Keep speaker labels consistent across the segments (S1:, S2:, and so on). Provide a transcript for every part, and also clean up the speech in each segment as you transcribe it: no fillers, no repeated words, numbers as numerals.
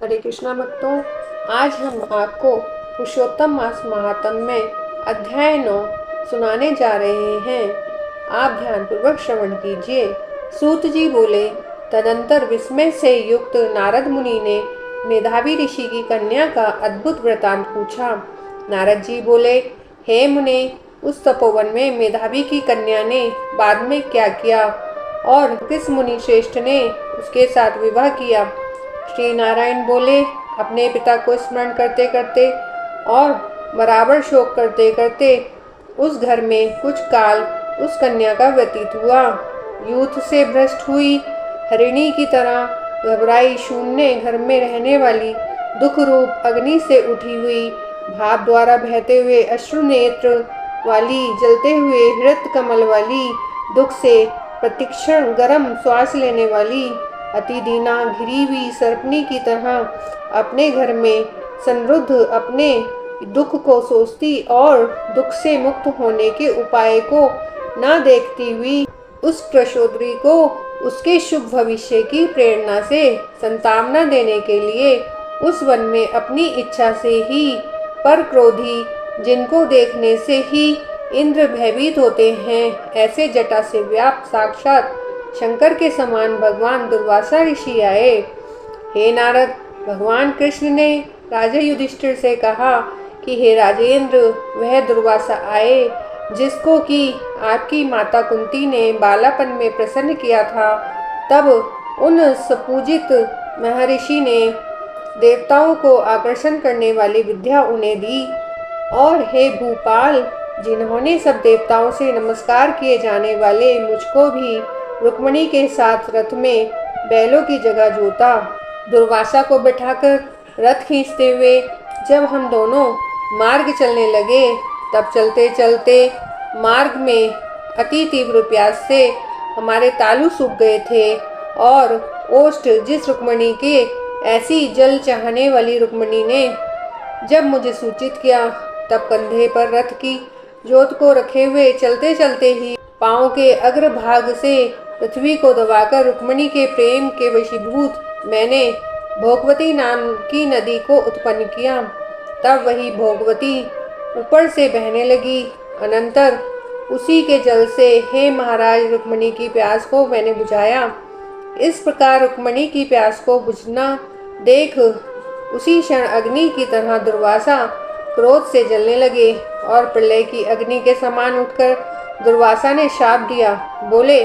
S1: हरे कृष्णा भक्तों, आज हम आपको पुरुषोत्तम मास महात्म्य में अध्याय 9 सुनाने जा रहे हैं। आप ध्यानपूर्वक श्रवण कीजिए। सूत जी बोले, तदंतर विस्मय से युक्त नारद मुनि ने मेधावी ऋषि की कन्या का अद्भुत वृतांत पूछा। नारद जी बोले, हे मुने, उस तपोवन में मेधावी की कन्या ने बाद में क्या किया और किस मुनि श्रेष्ठ ने उसके साथ विवाह किया? श्री नारायण बोले, अपने पिता को स्मरण करते करते और बराबर शोक करते करते उस घर में कुछ काल उस कन्या का व्यतीत हुआ। यूथ से भ्रष्ट हुई हरिणी की तरह घबराई शून्य घर में रहने वाली दुख रूप अग्नि से उठी हुई, भाप द्वारा बहते हुए अश्रु नेत्र वाली, जलते हुए हृत कमल वाली, दुख से प्रतिक्षण गर्म श्वास लेने वाली, अति दीना घिरी हुई सर्पणी की तरह अपने घर में संरुद्ध अपने दुख को सोचती और दुख से मुक्त होने के उपाय को न देखती हुई उस प्रसोदरी को उसके शुभ भविष्य की प्रेरणा से संतावना देने के लिए उस वन में अपनी इच्छा से ही पर क्रोधी, जिनको देखने से ही इंद्र भयभीत होते हैं, ऐसे जटा से व्याप्त साक्षात शंकर के समान भगवान दुर्वासा ऋषि आए। हे नारद, भगवान कृष्ण ने राजा युधिष्ठिर से कहा कि हे राजेंद्र, वह दुर्वासा आए जिसको कि आपकी माता कुंती ने बालापन में प्रसन्न किया था। तब उन सपूजित महर्षि ने देवताओं को आकर्षण करने वाली विद्या उन्हें दी। और हे भूपाल, जिन्होंने सब देवताओं से नमस्कार किए जाने वाले मुझको भी रुक्मिणी के साथ रथ में बैलों की जगह जोता। दुर्वासा को बिठाकर रथ खींचते हुए जब हम दोनों मार्ग चलने लगे, तब चलते चलते मार्ग में अति तीव्र प्यास से हमारे तालू सूख गए थे और ओष्ठ जिस रुक्मिणी के ऐसी जल चाहने वाली रुक्मिणी ने जब मुझे सूचित किया, तब कंधे पर रथ की जोत को रखे हुए चलते चलते ही पांव के अग्रभाग से पृथ्वी को दबाकर रुक्मिणी के प्रेम के वशीभूत मैंने भोगवती नाम की नदी को उत्पन्न किया। तब वही भोगवती ऊपर से बहने लगी। अनंतर उसी के जल से हे महाराज रुक्मिणी की प्यास को मैंने बुझाया। इस प्रकार रुक्मिणी की प्यास को बुझना देख उसी क्षण अग्नि की तरह दुर्वासा क्रोध से जलने लगे और प्रलय की अग्नि के समान उठकर दुर्वासा ने शाप दिया। बोले,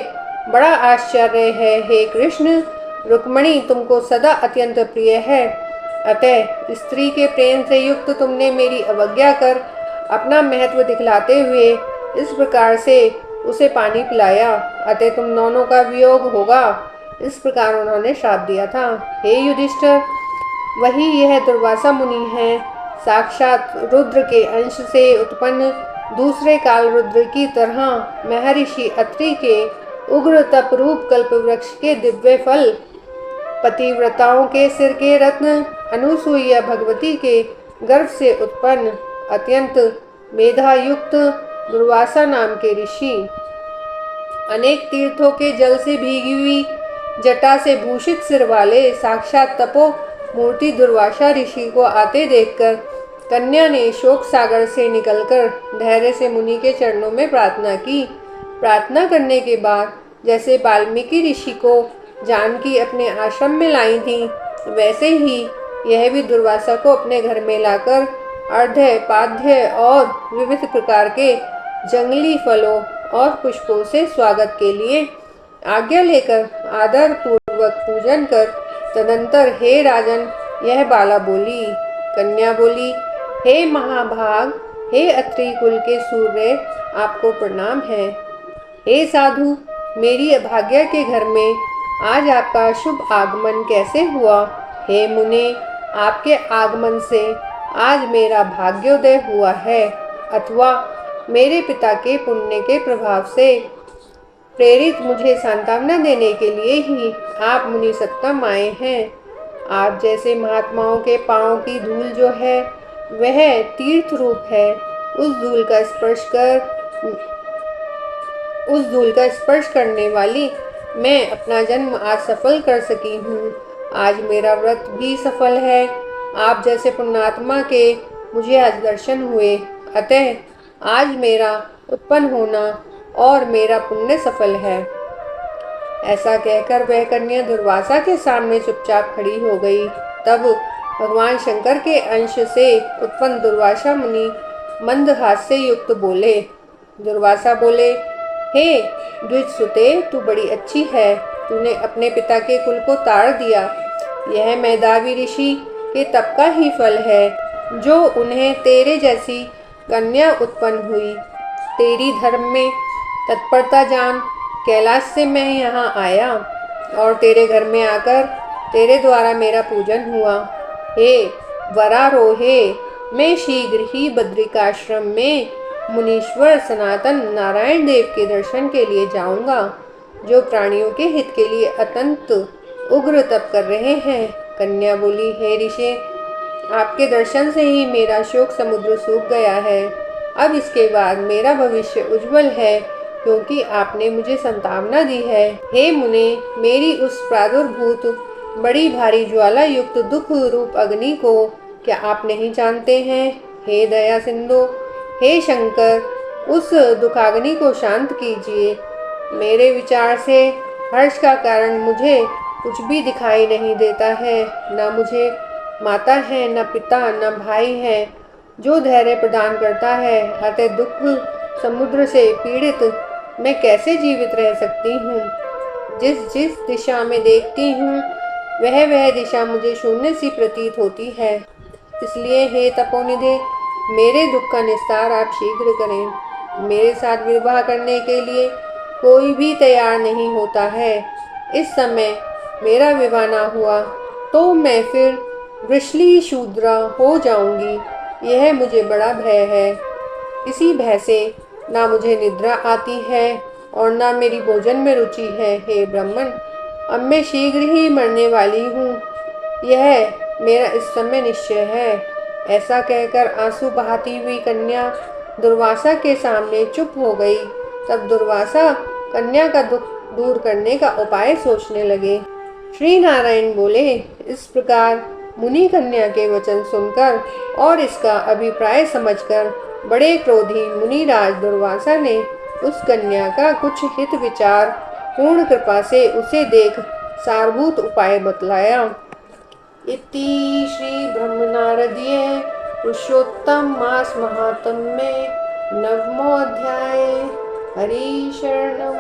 S1: बड़ा आश्चर्य है हे कृष्ण, रुक्मिणी तुमको सदा अत्यंत प्रिय है, अतः स्त्री के प्रेम से युक्त तुमने मेरी अवज्ञा कर अपना महत्व दिखलाते हुए इस प्रकार से उसे पानी पिलाया, अतः तुम दोनों का वियोग होगा। इस प्रकार उन्होंने श्राप दिया था। हे युधिष्ठिर, वही यह दुर्वासा मुनि है, साक्षात रुद्र के अंश से उत्पन्न दूसरे काल रुद्र की तरह महर्षि अत्रि के उग्र तप रूप कल्प वृक्ष के दिव्य फल, पतिव्रताओं के सिर के रत्न अनुसूया भगवती के गर्भ से उत्पन्न अत्यंत मेधा युक्त दुर्वासा नाम के ऋषि, अनेक तीर्थों के जल से भीगी हुई जटा से भूषित सिर वाले साक्षात तपो मूर्ति दुर्वासा ऋषि को आते देखकर कन्या ने शोक सागर से निकलकर धैर्य से मुनि के चरणों में प्रार्थना की। प्रार्थना करने के बाद जैसे वाल्मीकि ऋषि को जानकी अपने आश्रम में लाई थी, वैसे ही यह भी दुर्वासा को अपने घर में लाकर अर्ध्य पाद्य और विविध प्रकार के जंगली फलों और पुष्पों से स्वागत के लिए आज्ञा लेकर आदर पूर्वक पूजन कर तदंतर हे राजन, यह बाला बोली। कन्या बोली, हे महाभाग, हे अत्रि कुल के सूर्य, आपको प्रणाम है। हे साधु, मेरी अभाग्या के घर में आज आपका शुभ आगमन कैसे हुआ? हे मुने, आपके आगमन से आज मेरा भाग्योदय हुआ है, अथवा मेरे पिता के पुण्य के प्रभाव से प्रेरित मुझे सांत्वना देने के लिए ही आप मुनि सत्तम आए हैं। आप जैसे महात्माओं के पांव की धूल जो है वह तीर्थ रूप है, उस धूल का स्पर्श करने वाली मैं अपना जन्म आज सफल कर सकी हूँ। आज मेरा व्रत भी सफल है। आप जैसे पुण्यात्मा के मुझे आज दर्शन हुए, अतः आज मेरा उत्पन्न होना और मेरा पुण्य सफल है। ऐसा कहकर वह कन्या दुर्वासा के सामने चुपचाप खड़ी हो गई। तब भगवान शंकर के अंश से उत्पन्न दुर्वासा मुनि मंद हास्य युक्त बोले। दुर्वासा बोले, हे द्विज सुते, तू बड़ी अच्छी है। तूने अपने पिता के कुल को ताड़ दिया। यह मेधावी ऋषि के तप का ही फल है जो उन्हें तेरे जैसी कन्या उत्पन्न हुई। तेरी धर्म में तत्परता जान कैलाश से मैं यहाँ आया और तेरे घर में आकर तेरे द्वारा मेरा पूजन हुआ। हे वरारोहे, मैं शीघ्र ही बद्रिकाश्रम में मुनीश्वर सनातन नारायण देव के दर्शन के लिए जाऊंगा, जो प्राणियों के हित के लिए अत्यंत उग्र तप कर रहे हैं। कन्या बोली, हे ऋषि, आपके दर्शन से ही मेरा शोक समुद्र सूख गया है। अब इसके बाद मेरा भविष्य उज्जवल है, क्योंकि आपने मुझे संतावना दी है। हे मुने, मेरी उस प्रादुर्भूत बड़ी भारी ज्वाला युक्त दुख रूप अग्नि को क्या आप नहीं जानते हैं? हे दया सिंधु, हे शंकर, उस दुखाग्नि को शांत कीजिए। मेरे विचार से हर्ष का कारण मुझे कुछ भी दिखाई नहीं देता है। न मुझे माता है, न पिता, न भाई है जो धैर्य प्रदान करता है। अतः दुख समुद्र से पीड़ित मैं कैसे जीवित रह सकती हूँ? जिस जिस दिशा में देखती हूँ वह दिशा मुझे शून्य सी प्रतीत होती है। इसलिए हे तपोनिधि, मेरे दुख का निस्तार आप शीघ्र करें। मेरे साथ विवाह करने के लिए कोई भी तैयार नहीं होता है। इस समय मेरा विवाह ना हुआ तो मैं फिर वृषली शूद्रा हो जाऊंगी। यह मुझे बड़ा भय है। इसी भय से ना मुझे निद्रा आती है और ना मेरी भोजन में रुचि है। हे ब्राह्मण, अब मैं शीघ्र ही मरने वाली हूँ, यह मेरा इस समय निश्चय है। ऐसा कहकर आंसू बहाती हुई कन्या दुर्वासा के सामने चुप हो गई। तब दुर्वासा कन्या का दुख दूर करने का उपाय सोचने लगे। श्री नारायण बोले, इस प्रकार मुनि कन्या के वचन सुनकर और इसका अभिप्राय समझकर बड़े क्रोधी मुनिराज दुर्वासा ने उस कन्या का कुछ हित विचार पूर्ण कृपा से उसे देख सारभूत उपाय बतलाया। इति श्री ब्रह्मनारदीय पुरुषोत्तम मास महात्म्ये नवमो अध्याय। हरि शरणम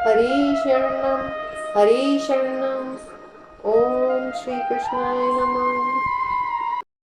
S1: हरि शरणम हरि शरणम। ओम श्री कृष्णाय नमः।